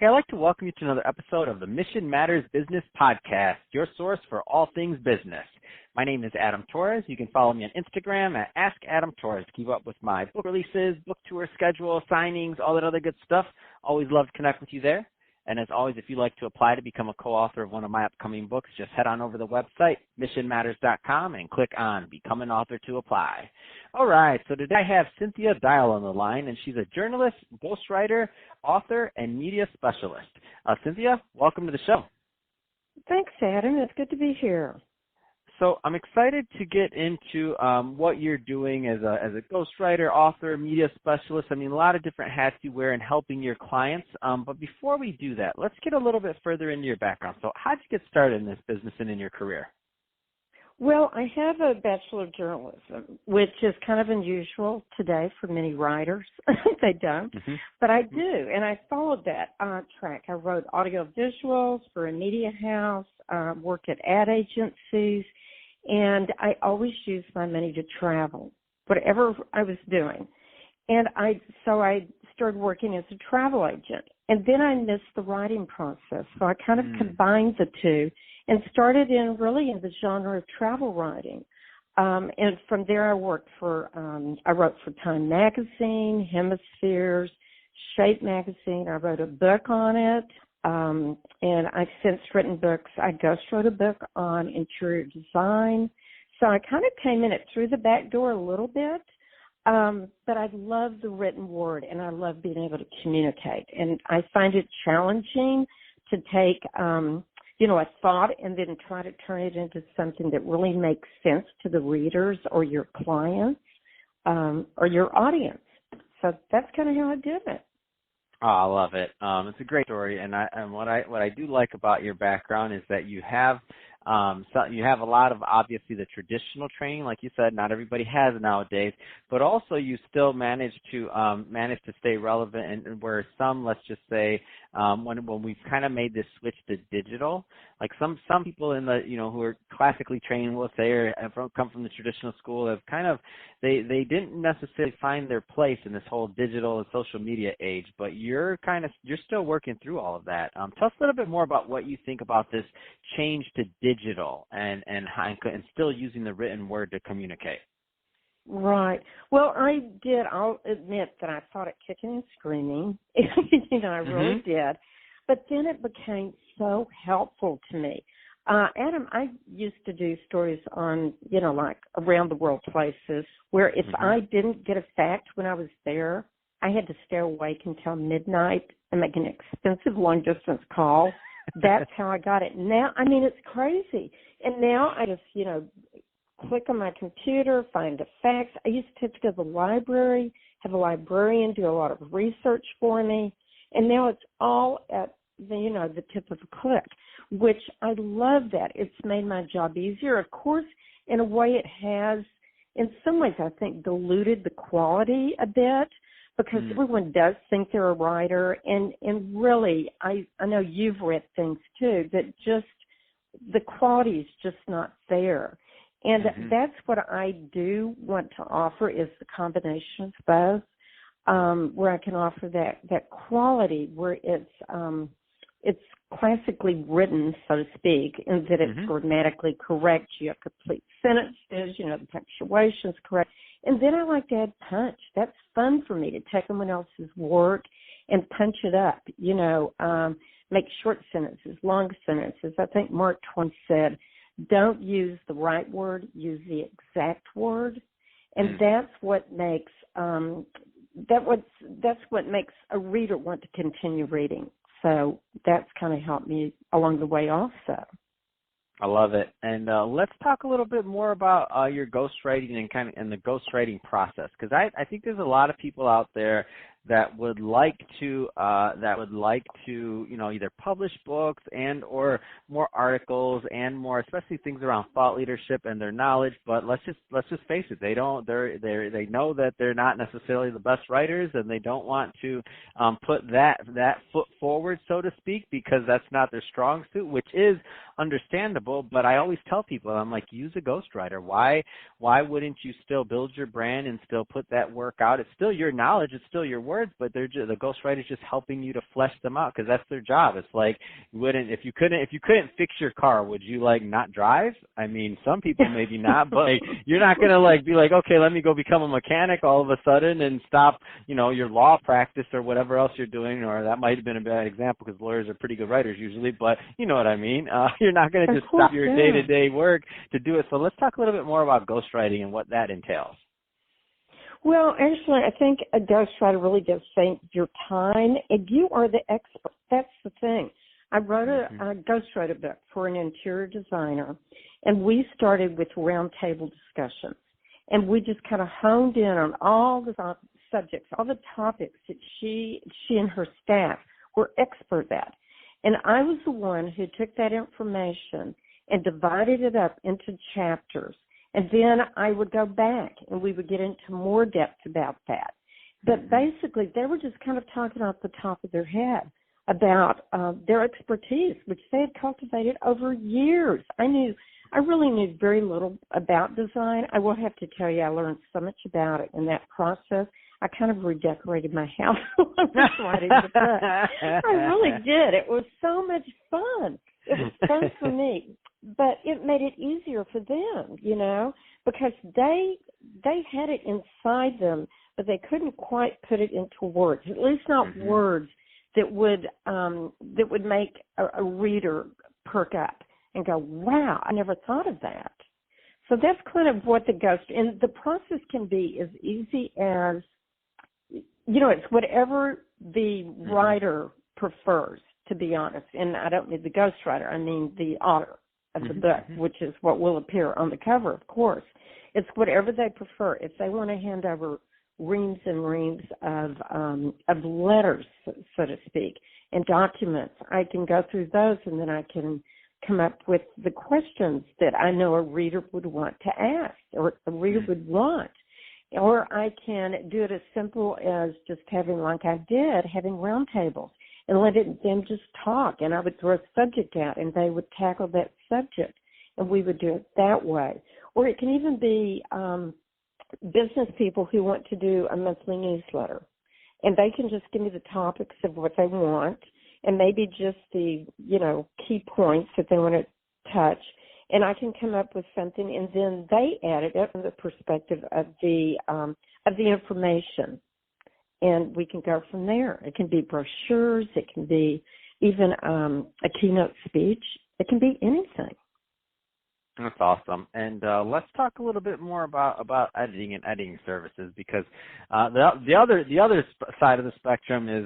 Hey, I'd like to welcome you to another episode of the Mission Matters Business Podcast, your source for all things business. My name is Adam Torres. You can follow me on Instagram at AskAdamTorres to keep up with my book releases, book tour schedule, signings, all that other good stuff. Always love to connect with you there. And as always, if you'd like to apply to become a co-author of one of my upcoming books, just head on over to the website, missionmatters.com, and click on Become an Author to apply. All right, so today I have Cynthia Dial on the line, and she's a journalist, ghostwriter, author, and media specialist. Cynthia, welcome to the show. Thanks, Adam. It's good to be here. So I'm excited to get into what you're doing as a ghostwriter, author, media specialist. I mean, a lot of different hats you wear in helping your clients. But before we do that, let's get a little bit further into your background. So how did you get started in this business and in your career? Well, I have a Bachelor of Journalism, which is kind of unusual today for many writers. They don't. Mm-hmm. But I do, and I followed that track. I wrote audio visuals for a media house, worked at ad agencies, and I always used my money to travel, whatever I was doing. And so I started working as a travel agent. And then I missed the writing process. So I kind of combined the two and started in the genre of travel writing. And from there I wrote for Time Magazine, Hemispheres, Shape Magazine. I wrote a book on it. And I've since written books. I ghost wrote a book on interior design. So I kind of came in it through the back door a little bit. But I love the written word, and I love being able to communicate. And I find it challenging to take, a thought and then try to turn it into something that really makes sense to the readers or your clients or your audience. So that's kind of how I did it. Oh, I love it. It's a great story, and what I do like about your background is that you have you have a lot of obviously the traditional training, like you said, not everybody has nowadays, but also you still manage to stay relevant, and where some, let's just say, when we've kind of made this switch to digital, like some people in the who are classically trained, we'll say, or come from the traditional school, have kind of they didn't necessarily find their place in this whole digital and social media age, but you're still working through all of that. Tell us a little bit more about what you think about this change to digital and still using the written word to communicate. Right. Well, I'll admit that I thought it kicking and screaming. I really did. But then it became so helpful to me. Adam, I used to do stories on, like around the world places where if I didn't get a fact when I was there, I had to stay awake until midnight and make an expensive long-distance call. That's how I got it. Now, it's crazy. And now I just, click on my computer, find the facts. I used to go to the library, have a librarian do a lot of research for me, and now it's all at the tip of a click, which I love that. It's made my job easier. Of course, in a way it has, in some ways, I think, diluted the quality a bit because everyone does think they're a writer, and really, I know you've read things too, that just the quality is just not there. And that's what I do want to offer is the combination of both, where I can offer that quality where it's classically written, so to speak, and that it's grammatically correct. You have complete sentences, the punctuation's correct. And then I like to add punch. That's fun for me to take someone else's work and punch it up, make short sentences, long sentences. I think Mark Twain said, don't use the right word, use the exact word. And that's what makes that's what makes a reader want to continue reading. So that's kind of helped me along the way also. I love it. And let's talk a little bit more about your ghostwriting and the ghostwriting process, because I think there's a lot of people out there that would like to either publish books and or more articles and more, especially things around thought leadership and their knowledge. But let's just face it, they know that they're not necessarily the best writers, and they don't want to put that foot forward, so to speak, because that's not their strong suit, which is understandable. But I always tell people, I'm like, use a ghostwriter. Why wouldn't you still build your brand and still put that work out? It's still your knowledge, it's still your work. words, but they're just, the ghostwriter's just helping you to flesh them out because that's their job. It's like, if you couldn't fix your car, would you like not drive? I mean, some people maybe not, but like, you're not gonna like be like, okay, let me go become a mechanic all of a sudden and stop, your law practice or whatever else you're doing. Or that might have been a bad example because lawyers are pretty good writers usually, but you know what I mean. You're not gonna just stop your day-to-day work to do it. So let's talk a little bit more about ghostwriting and what that entails. Well, actually, I think a ghostwriter really does save your time, and you are the expert. That's the thing. I wrote a ghostwriter book for an interior designer, and we started with roundtable discussions, and we just kind of honed in on all the subjects, all the topics that she and her staff were expert at. And I was the one who took that information and divided it up into chapters. And then I would go back and we would get into more depth about that. But basically, they were just kind of talking off the top of their head about their expertise, which they had cultivated over years. I really knew very little about design. I will have to tell you, I learned so much about it in that process. I kind of redecorated my house while I was writing the book. I really did. It was so much fun. It was fun for me. But it made it easier for them, because they had it inside them, but they couldn't quite put it into words, at least not words that would make a reader perk up and go, wow, I never thought of that. So that's kind of what and the process can be as easy as, it's whatever the writer prefers, to be honest. And I don't mean the ghostwriter, I mean the author of the book, which is what will appear on the cover, of course. It's whatever they prefer. If they want to hand over reams and reams of letters, so to speak, and documents, I can go through those and then I can come up with the questions that I know a reader would want to ask or a reader would want. Or I can do it as simple as just having roundtables and let them just talk, and I would throw a subject out and they would tackle that subject and we would do it that way. Or it can even be business people who want to do a monthly newsletter, and they can just give me the topics of what they want and maybe just the, key points that they want to touch, and I can come up with something, and then they add it up from the perspective of the information, and we can go from there. It can be brochures, it can be even a keynote speech, it can be anything. That's awesome. And let's talk a little bit more about editing and editing services, because the other side of the spectrum is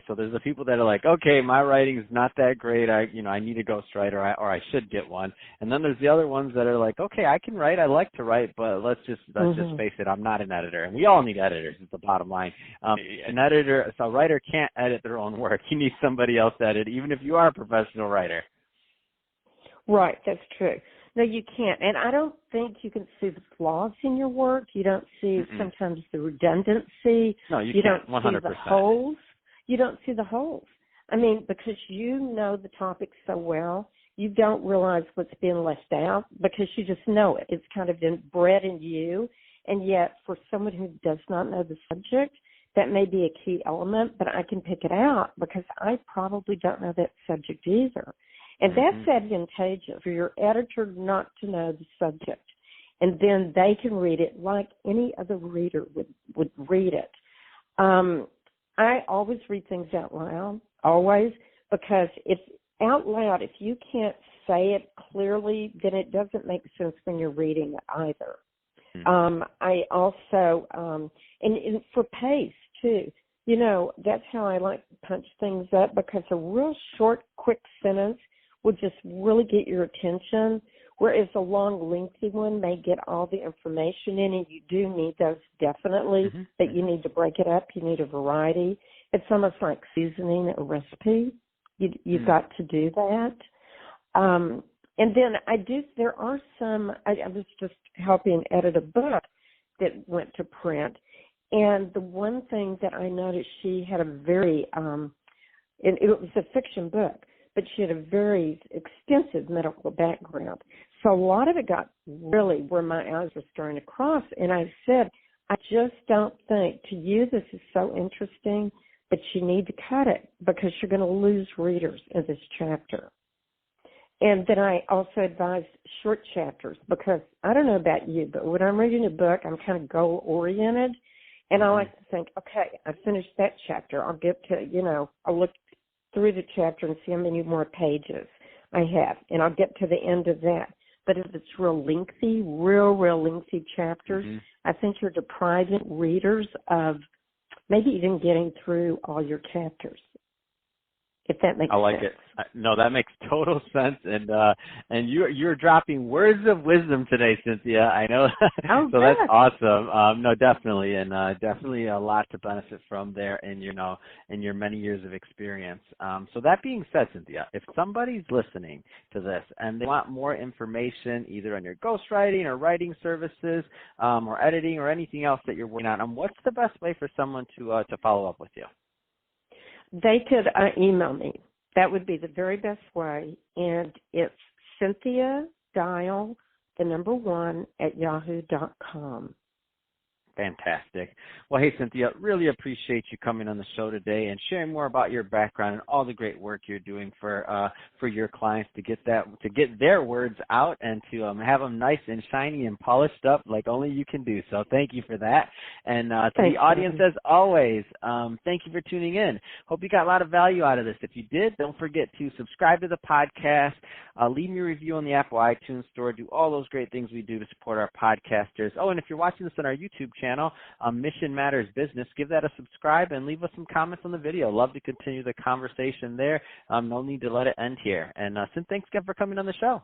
so there's the people that are like, okay, my writing is not that great. I need a ghostwriter, or I should get one. And then there's the other ones that are like, okay, I can write, I like to write, but let's just face it, I'm not an editor. And we all need editors. Is the bottom line. A writer can't edit their own work. You need somebody else to edit, even if you are a professional writer. Right, that's true. No, you can't. And I don't think you can see the flaws in your work. You don't see sometimes the redundancy. No, you can't. 100%. See the holes. You don't see the holes. I mean, because you know the topic so well, you don't realize what's being left out because you just know it. It's kind of bred in you. And yet, for someone who does not know the subject, that may be a key element, but I can pick it out because I probably don't know that subject either. And that's advantageous for your editor not to know the subject. And then they can read it like any other reader would read it. I always read things out loud, always, because if out loud, if you can't say it clearly, then it doesn't make sense when you're reading it either. I also, and for pace too, that's how I like to punch things up, because a real short, quick sentence will just really get your attention, whereas a long, lengthy one may get all the information in, and you do need those definitely, but you need to break it up. You need a variety. It's almost like seasoning a recipe. You've got to do that. And then there are some, I was just helping edit a book that went to print, and the one thing that I noticed, she had a very, it was a fiction book, but she had a very extensive medical background. So a lot of it got really where my eyes were starting to cross. And I said, I just don't think, to you this is so interesting, but you need to cut it because you're going to lose readers in this chapter. And then I also advise short chapters because I don't know about you, but when I'm reading a book, I'm kind of goal-oriented. And I like to think, okay, I finished that chapter. I'll get to, I'll look through the chapter and see how many more pages I have. And I'll get to the end of that. But if it's real lengthy chapters, I think you're depriving readers of maybe even getting through all your chapters, if that makes sense. I like it. No, that makes total sense. And you're dropping words of wisdom today, Cynthia. I know. Oh, so good. that's awesome. No, definitely, and definitely a lot to benefit from there in your many years of experience. So that being said, Cynthia, if somebody's listening to this and they want more information, either on your ghostwriting or writing services, or editing or anything else that you're working on, what's the best way for someone to follow up with you? They could email me. That would be the very best way. And it's Cynthia Dial, 1, at yahoo.com. Fantastic. Well, hey, Cynthia, really appreciate you coming on the show today and sharing more about your background and all the great work you're doing for your clients to get their words out and to have them nice and shiny and polished up like only you can do. So thank you for that. And to the audience, as always, thank you for tuning in. Hope you got a lot of value out of this. If you did, don't forget to subscribe to the podcast, leave me a review on the Apple iTunes Store, do all those great things we do to support our podcasters. Oh, and if you're watching this on our YouTube channel, Mission Matters Business, give that a subscribe and leave us some comments on the video. Love to continue the conversation there. No need to let it end here. And Cynthia, thanks again for coming on the show.